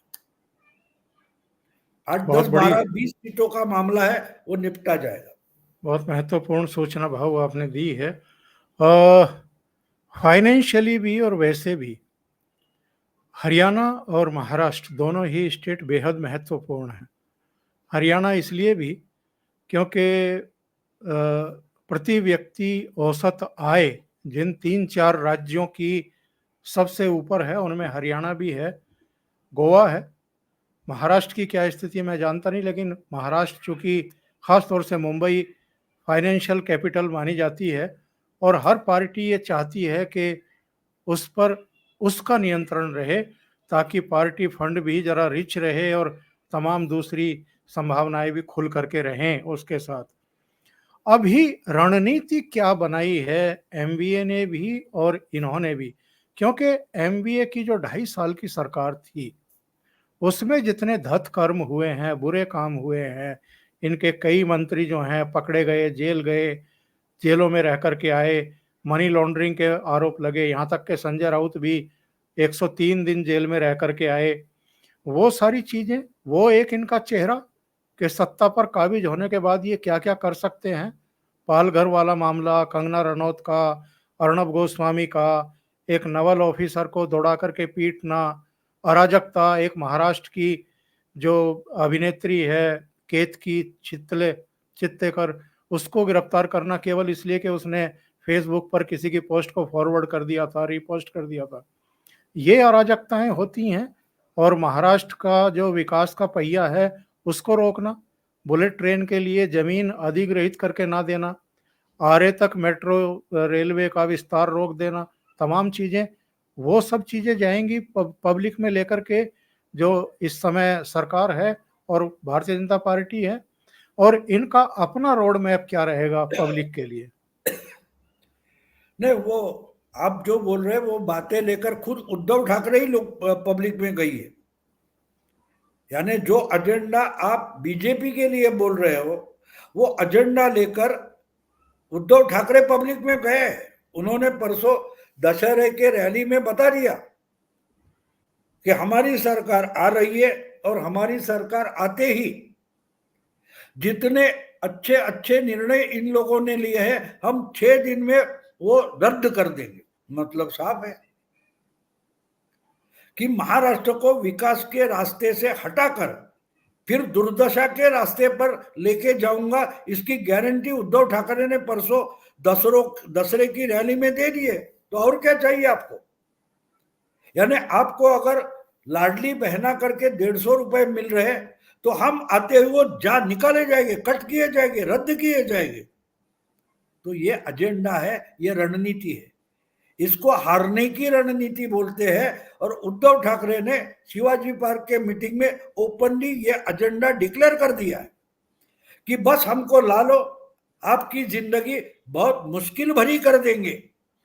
8, 10, 12, 20 सीटों का मामला है, वो निपटा जाएगा। बहुत महत्वपूर्ण सूचना भाव आपने दी है। फाइनेंशियली भी और वैसे भी हरियाणा और महाराष्ट्र दोनों ही स्टेट बेहद महत्वपूर्ण हैं। हरियाणा इसलिए भी क्योंकि प्रति व्यक्ति औसत आय जिन 3-4 राज्यों की सबसे ऊपर है, उनमें हरियाणा भी है, गोवा है। महाराष्ट्र की क्या स्थिति मैं जानता नहीं, लेकिन महाराष्ट्र चूँकि ख़ास तौर से मुंबई फाइनेंशियल कैपिटल मानी जाती है और हर पार्टी ये चाहती है कि उस पर उसका नियंत्रण रहे, ताकि पार्टी फंड भी ज़रा रिच रहे और तमाम दूसरी संभावनाएं भी खुल करके रहें उसके साथ। अभी रणनीति क्या बनाई है एमवीए ने भी और इन्होंने भी, क्योंकि एमवीए की जो 2.5 साल की सरकार थी उसमें जितने धत कर्म हुए हैं, बुरे काम हुए हैं, इनके कई मंत्री जो हैं पकड़े गए, जेल गए, जेलों में रह कर के आए, मनी लॉन्ड्रिंग के आरोप लगे, यहाँ तक के संजय राउत भी 103 दिन जेल में रह कर के आए। वो सारी चीज़ें, वो एक इनका चेहरा कि सत्ता पर काबिज होने के बाद ये क्या क्या कर सकते हैं। पालघर वाला मामला, कंगना रनौत का, अर्णब गोस्वामी का, एक नवल ऑफिसर को दौड़ा करके पीटना, अराजकता, एक महाराष्ट्र की जो अभिनेत्री है केतकी चित्तेकर, उसको गिरफ्तार करना केवल इसलिए कि उसने फेसबुक पर किसी की पोस्ट को फॉरवर्ड कर दिया था, रीपोस्ट कर दिया था। ये अराजकताएं होती हैं। और महाराष्ट्र का जो विकास का पहिया है उसको रोकना, बुलेट ट्रेन के लिए जमीन अधिग्रहित करके ना देना, आरे तक मेट्रो रेलवे का विस्तार रोक देना, तमाम चीज़ें, वो सब चीज़ें जाएंगी पब्लिक में लेकर के, जो इस समय सरकार है और भारतीय जनता पार्टी है। और इनका अपना रोड मैप क्या रहेगा पब्लिक के लिए? नहीं, वो आप जो बोल रहे हैं वो बातें लेकर खुद उद्धव ठाकरे ही लोग पब्लिक में गई है। यानी जो एजेंडा आप बीजेपी के लिए बोल रहे हो, वो एजेंडा लेकर उद्धव ठाकरे पब्लिक में गए। उन्होंने परसों दशहरे के रैली में बता दिया कि हमारी सरकार आ रही है और हमारी सरकार आते ही जितने अच्छे अच्छे निर्णय इन लोगों ने लिए हैं हम 6 दिन में वो रद्द कर देंगे। मतलब साफ है कि महाराष्ट्र को विकास के रास्ते से हटाकर फिर दुर्दशा के रास्ते पर लेके जाऊंगा, इसकी गारंटी उद्धव ठाकरे ने परसों दशहरे की रैली में दे दी है। तो और क्या चाहिए आपको? यानी आपको अगर लाडली बहना करके 150 रुपए मिल रहे हैं तो हम आते हुए वो जा निकाले जाएंगे, कट किए जाएंगे, रद्द किए जाएंगे। तो ये एजेंडा है, ये रणनीति है। इसको हारने की रणनीति बोलते हैं। और उद्धव ठाकरे ने शिवाजी पार्क के मीटिंग में ओपनली ये एजेंडा डिक्लेयर कर दिया है कि बस हमको ला लो, आपकी जिंदगी बहुत मुश्किल भरी कर देंगे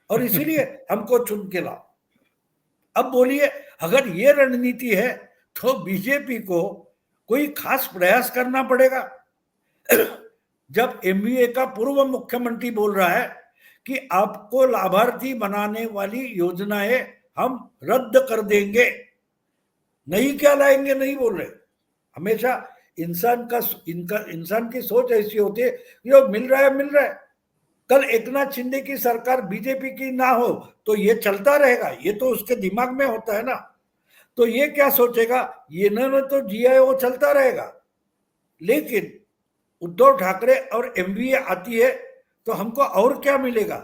और इसीलिए हमको चुन के लाओ। अब बोलिए, अगर ये रणनीति है तो बीजेपी को कोई खास प्रयास करना पड़ेगा। जब एमवीए का पूर्व मुख्यमंत्री बोल रहा है कि आपको लाभार्थी बनाने वाली योजनाएं हम रद्द कर देंगे, नहीं क्या लाएंगे नहीं बोल रहे। हमेशा इंसान की सोच ऐसी होती है, जो मिल रहा है। कल एकनाथ शिंदे की सरकार बीजेपी की ना हो तो ये चलता रहेगा, ये तो उसके दिमाग में होता है ना। तो ये क्या सोचेगा, ये इन्होंने तो जिया है, वो चलता रहेगा। लेकिन उद्धव ठाकरे और एमवीए आती है तो हमको और क्या मिलेगा?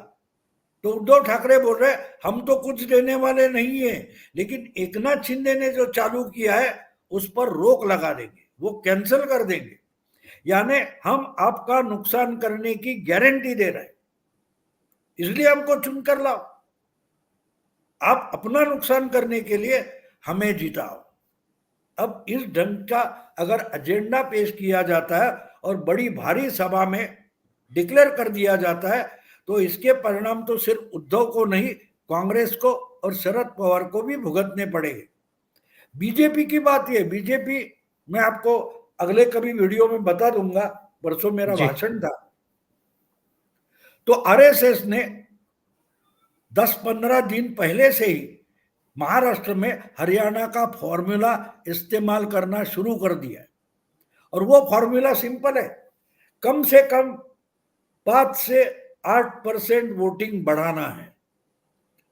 तो उद्धव ठाकरे बोल रहे हम तो कुछ देने वाले नहीं है, लेकिन एकनाथ शिंदे ने जो चालू किया है उस पर रोक लगा देंगे, वो कैंसिल कर देंगे। यानी हम आपका नुकसान करने की गारंटी दे रहे हैं, इसलिए हमको चुनकर लाओ। आप अपना नुकसान करने के लिए हमें जिताओ। अब इस ढंग का अगर एजेंडा पेश किया जाता है और बड़ी भारी सभा में डिक्लेयर कर दिया जाता है तो इसके परिणाम तो सिर्फ उद्धव को नहीं, कांग्रेस को और शरद पवार को भी भुगतने पड़ेंगे। बीजेपी की बात ये, बीजेपी मैं आपको अगले कभी वीडियो में बता दूंगा, परसों मेरा भाषण था। तो आरएसएस ने 10-15 दिन पहले से ही महाराष्ट्र में हरियाणा का फॉर्मूला इस्तेमाल करना शुरू कर दिया है। और वो फॉर्मूला सिंपल है, कम से कम 5 से 8% वोटिंग बढ़ाना है।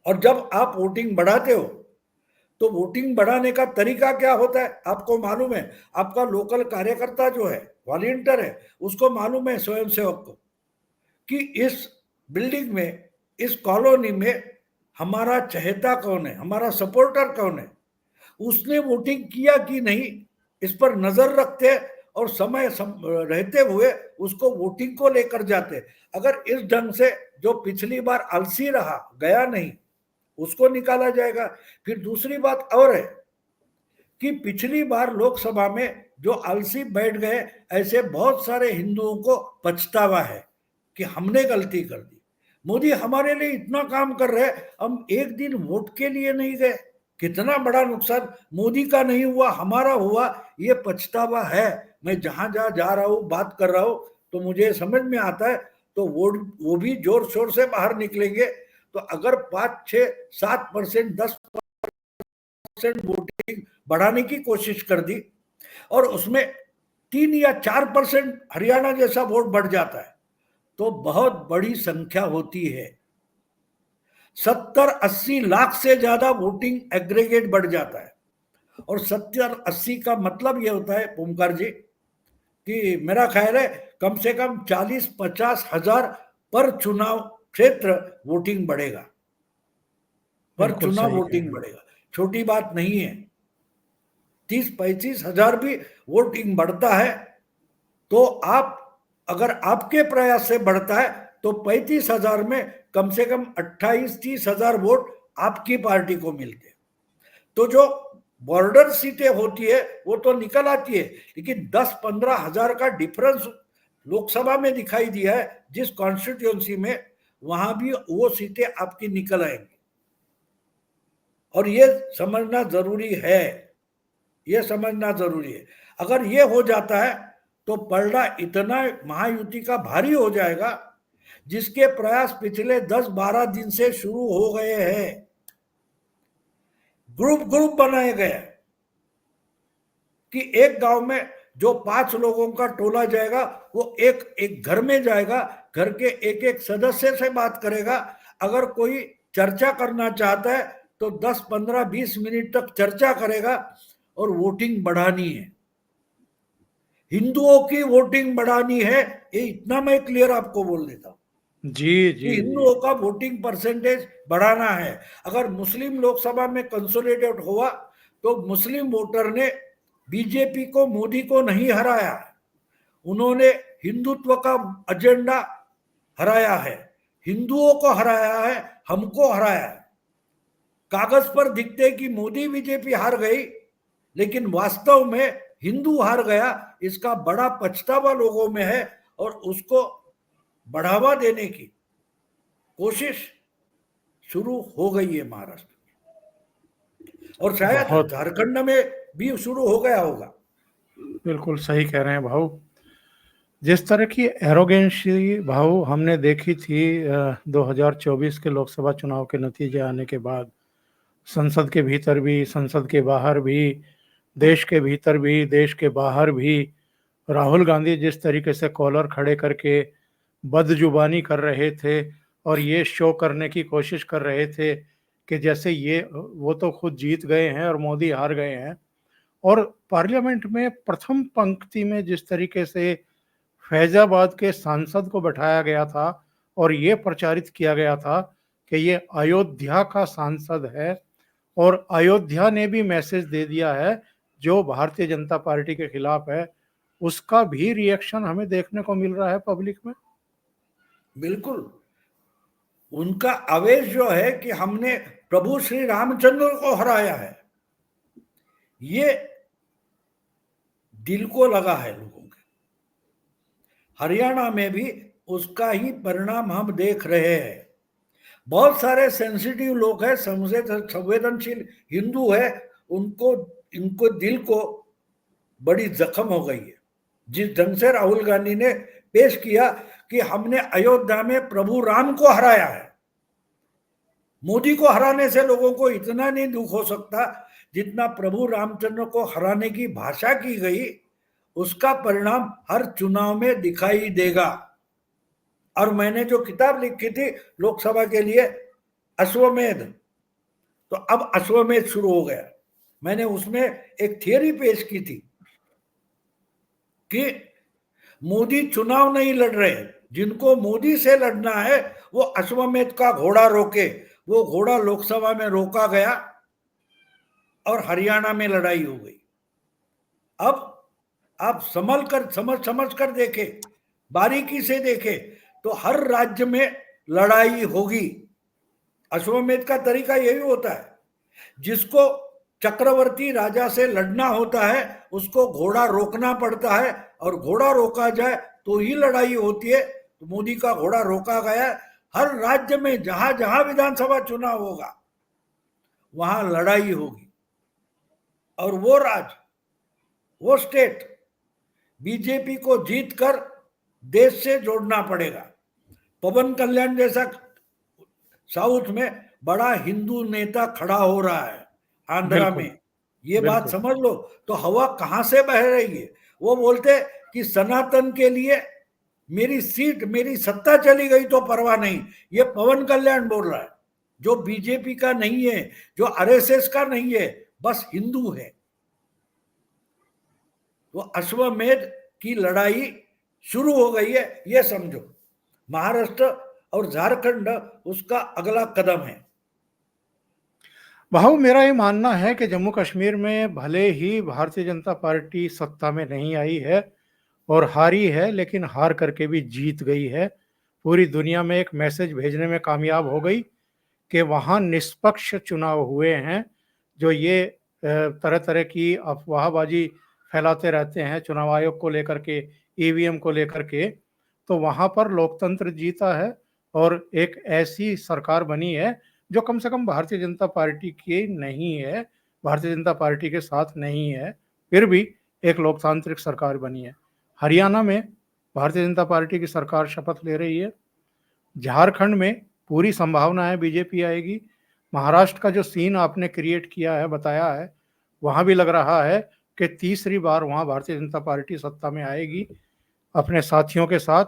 और जब आप वोटिंग बढ़ाते हो तो वोटिंग बढ़ाने का तरीका क्या होता है आपको मालूम है। आपका लोकल कार्यकर्ता जो है, वॉलंटियर है, उसको मालूम है, स्वयंसेवक को, कि इस बिल्डिंग में, इस कॉलोनी में हमारा चहेता कौन है, हमारा सपोर्टर कौन है, उसने वोटिंग किया कि नहीं, इस पर नजर रखते हैं और समय रहते हुए उसको वोटिंग को लेकर जाते। अगर इस ढंग से जो पिछली बार आलसी रहा, गया नहीं, उसको निकाला जाएगा। फिर दूसरी बात और है कि पिछली बार लोकसभा में जो आलसी बैठ गए, ऐसे बहुत सारे हिंदुओं को पछतावा है कि हमने गलती कर दी। मोदी हमारे लिए इतना काम कर रहे, हम एक दिन वोट के लिए नहीं गए। कितना बड़ा नुकसान मोदी का नहीं हुआ, हमारा हुआ, ये पछतावा है। मैं जहां जहां जा रहा हूं, बात कर रहा हूं, तो मुझे समझ में आता है। तो वो भी जोर शोर से बाहर निकलेंगे। तो अगर 5, 6, 7%, 10% वोटिंग बढ़ाने की कोशिश कर दी और उसमें 3 या 4% हरियाणा जैसा वोट बढ़ जाता है तो बहुत बड़ी संख्या होती है। 70-80 लाख से ज्यादा वोटिंग एग्रीगेट बढ़ जाता है। और 70-80 का मतलब यह होता है ओमकार जी कि मेरा ख्याल है कम से कम 40-50 हजार पर चुनाव क्षेत्र वोटिंग बढ़ेगा, पर चुनाव वोटिंग बढ़ेगा। छोटी बात नहीं है। 30-35 हजार भी वोटिंग बढ़ता है तो आप, अगर आपके प्रयास से बढ़ता है तो 35 हजार में कम से कम 28-30 हजार वोट आपकी पार्टी को मिलते हैं। तो जो बॉर्डर सीटें होती है वो तो निकल आती है, लेकिन 10-15 हजार का डिफरेंस लोकसभा में दिखाई दिया है जिस कॉन्स्टिट्यूएंसी में, वहां भी वो सीटें आपकी निकल आएंगी। और ये समझना जरूरी है, ये समझना जरूरी है। अगर ये हो जाता है तो पलड़ा इतना महायुति का भारी हो जाएगा जिसके प्रयास पिछले 10-12 दिन से शुरू हो गए हैं। ग्रुप ग्रुप बनाए गए कि एक गांव में जो 5 लोगों का टोला जाएगा वो एक एक घर में जाएगा, घर के एक एक सदस्य से बात करेगा। अगर कोई चर्चा करना चाहता है तो 10, 15, 20 मिनट तक चर्चा करेगा और वोटिंग बढ़ानी है, हिंदुओं की वोटिंग बढ़ानी है। ये इतना मैं क्लियर आपको बोल देता हूं जी कि जी जी। हिंदुओं का वोटिंग परसेंटेज बढ़ाना है। अगर मुस्लिम लोकसभा में कंसोलिडेट हुआ तो मुस्लिम वोटर ने बीजेपी को, मोदी को नहीं हराया, उन्होंने हिंदुत्व का एजेंडा हराया है, हिंदुओं को हराया है, हमको हराया है। कागज पर दिखते कि मोदी बीजेपी हार गई, लेकिन वास्तव में हिंदू हार गया। इसका बड़ा पछतावा लोगों में है और उसको बढ़ावा देने की कोशिश शुरू हो गई है महाराष्ट्र में, और शायद बहुत झारखंड में भी शुरू हो गया होगा। बिल्कुल सही कह रहे हैं भाऊ। जिस तरह की एरोगेंसी भाऊ हमने देखी थी 2024 के लोकसभा चुनाव के नतीजे आने के बाद, संसद के भीतर भी, संसद के बाहर भी, देश के भीतर भी, देश के बाहर भी, राहुल गांधी जिस तरीके से कॉलर खड़े करके बदजुबानी कर रहे थे और ये शो करने की कोशिश कर रहे थे कि जैसे ये वो तो खुद जीत गए हैं और मोदी हार गए हैं। और पार्लियामेंट में प्रथम पंक्ति में जिस तरीके से फैजाबाद के सांसद को बैठाया गया था और ये प्रचारित किया गया था कि ये अयोध्या का सांसद है, और अयोध्या ने भी मैसेज दे दिया है जो भारतीय जनता पार्टी के खिलाफ है, उसका भी रिएक्शन हमें देखने को मिल रहा है पब्लिक में। बिल्कुल, उनका आवेश जो है कि हमने प्रभु श्री रामचंद्र को हराया है, ये दिल को लगा है लोगों के। हरियाणा में भी उसका ही परिणाम हम देख रहे हैं। बहुत सारे सेंसिटिव लोग हैं, संवेदनशील हिंदू है, उनको इनको दिल को बड़ी जख्म हो गई है जिस ढंग से राहुल गांधी ने पेश किया कि हमने अयोध्या में प्रभु राम को हराया है। मोदी को हराने से लोगों को इतना नहीं दुख हो सकता जितना प्रभु रामचंद्र को हराने की भाषा की गई, उसका परिणाम हर चुनाव में दिखाई देगा। और मैंने जो किताब लिखी थी लोकसभा के लिए, अश्वमेध, तो अब अश्वमेध शुरू हो गया। मैंने उसमें एक थियरी पेश की थी कि मोदी चुनाव नहीं लड़ रहे, जिनको मोदी से लड़ना है वो अश्वमेध का घोड़ा रोके। वो घोड़ा लोकसभा में रोका गया और हरियाणा में लड़ाई हो गई। अब आप समझ कर देखे, बारीकी से देखे तो हर राज्य में लड़ाई होगी। अश्वमेध का तरीका यही होता है, जिसको चक्रवर्ती राजा से लड़ना होता है उसको घोड़ा रोकना पड़ता है, और घोड़ा रोका जाए तो ही लड़ाई होती है। तो मोदी का घोड़ा रोका गया। हर राज्य में जहां जहां विधानसभा चुनाव होगा वहां लड़ाई होगी, और वो राज्य, वो स्टेट बीजेपी को जीतकर देश से जोड़ना पड़ेगा। पवन कल्याण जैसा साउथ में बड़ा हिंदू नेता खड़ा हो रहा है आंध्रा बिल्कुल में, ये बात बिल्कुल। समझ लो। तो हवा कहां से बह रही है? वो बोलते कि सनातन के लिए मेरी सीट, मेरी सत्ता चली गई तो परवाह नहीं। ये पवन कल्याण बोल रहा है, जो बीजेपी का नहीं है, जो आरएसएस का नहीं है, बस हिंदू है। तो अश्वमेध की लड़ाई शुरू हो गई है, ये समझो। महाराष्ट्र और झारखंड उसका अगला कदम है। भाऊ मेरा ये मानना है कि जम्मू कश्मीर में भले ही भारतीय जनता पार्टी सत्ता में नहीं आई है और हारी है, लेकिन हार करके भी जीत गई है। पूरी दुनिया में एक मैसेज भेजने में कामयाब हो गई कि वहाँ निष्पक्ष चुनाव हुए हैं। जो ये तरह तरह की अफवाहबाजी फैलाते रहते हैं चुनाव आयोग को लेकर के, ईवीएम को लेकर के, तो वहाँ पर लोकतंत्र जीता है और एक ऐसी सरकार बनी है जो कम से कम भारतीय जनता पार्टी की नहीं है, भारतीय जनता पार्टी के साथ नहीं है, फिर भी एक लोकतांत्रिक सरकार बनी है। हरियाणा में भारतीय जनता पार्टी की सरकार शपथ ले रही है झारखंड में पूरी संभावना है बीजेपी आएगी। महाराष्ट्र का जो सीन आपने क्रिएट किया है, बताया है, वहाँ भी लग रहा है कि तीसरी बार वहाँ भारतीय जनता पार्टी सत्ता में आएगी अपने साथियों के साथ।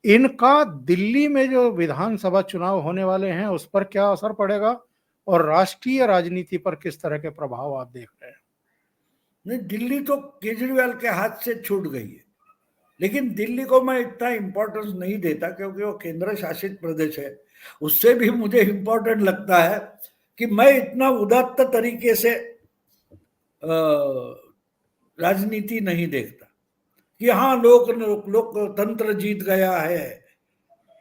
इनका दिल्ली में जो विधानसभा चुनाव होने वाले हैं उस पर क्या असर पड़ेगा और राष्ट्रीय राजनीति पर किस तरह के प्रभाव आप देख रहे हैं? नहीं, दिल्ली तो केजरीवाल के हाथ से छूट गई है, लेकिन दिल्ली को मैं इतना इंपॉर्टेंस नहीं देता क्योंकि वो केंद्र शासित प्रदेश है। उससे भी मुझे इंपॉर्टेंट लगता है कि मैं इतना उदात्त तरीके से राजनीति नहीं देखता कि हाँ लोकतंत्र जीत गया है,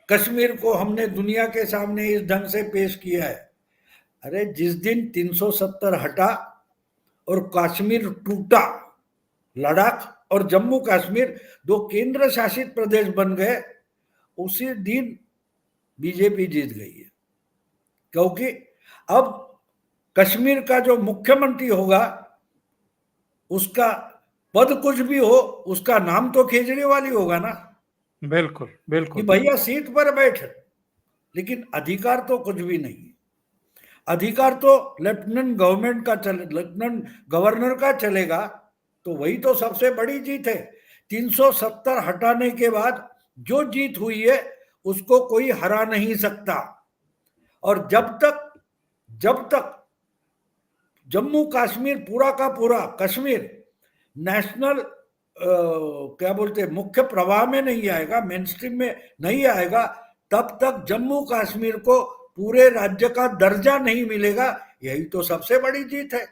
कश्मीर को हमने दुनिया के सामने इस ढंग से पेश किया है। अरे जिस दिन 370 हटा और कश्मीर टूटा, लद्दाख और जम्मू कश्मीर दो केंद्र शासित प्रदेश बन गए, उसी दिन बीजेपी जीत गई है। क्योंकि अब कश्मीर का जो मुख्यमंत्री होगा उसका पद कुछ भी हो, उसका नाम तो केजरीवाल ही होगा ना। बिल्कुल कि बिल्कुल। भैया सीट पर बैठ, लेकिन अधिकार तो कुछ भी नहीं है। अधिकार तो लेफ्टिनेंट गवर्नर का चलेगा, तो वही तो सबसे बड़ी जीत है। 370 हटाने के बाद जो जीत हुई है उसको कोई हरा नहीं सकता। और जब तक जम्मू कश्मीर पूरा का पूरा कश्मीर नेशनल क्या बोलते मुख्य प्रवाह में नहीं आएगा, मेन स्ट्रीम में नहीं आएगा, तब तक जम्मू कश्मीर को पूरे राज्य का दर्जा नहीं मिलेगा। यही तो सबसे बड़ी जीत है।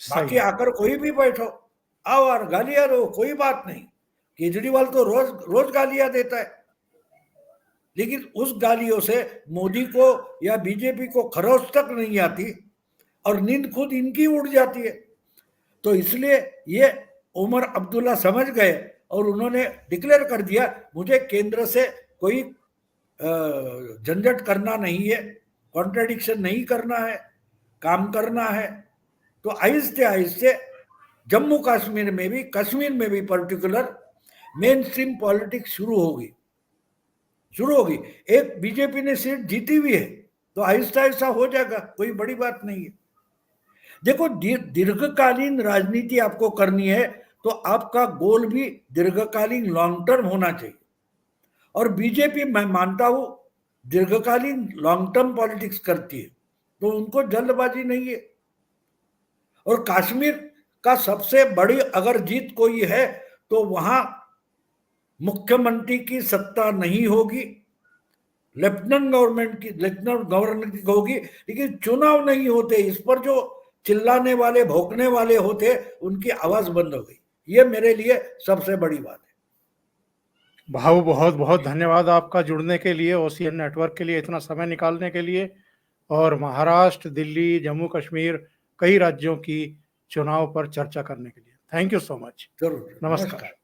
बाकी आकर कोई भी बैठो, आओ और गालियां दो, कोई बात नहीं। केजरीवाल तो रोज रोज गालियां देता है, लेकिन उस गालियों से मोदी को या बीजेपी को खरोच तक नहीं आती और नींद खुद इनकी उड़ जाती है। तो इसलिए ये उमर अब्दुल्ला समझ गए और उन्होंने डिक्लेयर कर दिया, मुझे केंद्र से कोई झंझट करना नहीं है, कॉन्ट्रडिक्शन नहीं करना है, काम करना है। तो आहिस्ते आहिस्ते जम्मू कश्मीर में भी पर्टिकुलर मेन स्ट्रीम पॉलिटिक्स शुरू होगी। एक बीजेपी ने सीट जीती हुई है, तो आहिस्ता आहिस्ता हो जाएगा, कोई बड़ी बात नहीं है। देखो, दीर्घकालीन राजनीति आपको करनी है तो आपका गोल भी दीर्घकालीन लॉन्ग टर्म होना चाहिए। और बीजेपी मैं मानता हूं दीर्घकालीन लॉन्ग टर्म पॉलिटिक्स करती है, तो उनको जल्दबाजी नहीं है। और कश्मीर का सबसे बड़ी अगर जीत कोई है तो वहां मुख्यमंत्री की सत्ता नहीं होगी, लेफ्टिनेंट गवर्नर की होगी, लेकिन चुनाव नहीं होते। इस पर जो चिल्लाने वाले भौंकने वाले होते उनकी आवाज बंद हो गई। ये मेरे लिए सबसे बड़ी बात है। भाऊ, बहुत बहुत धन्यवाद आपका जुड़ने के लिए, ओसीएन नेटवर्क के लिए इतना समय निकालने के लिए, और महाराष्ट्र, दिल्ली, जम्मू कश्मीर, कई राज्यों की चुनाव पर चर्चा करने के लिए। Thank you so much. जरूर, नमस्कार। नमस्कार।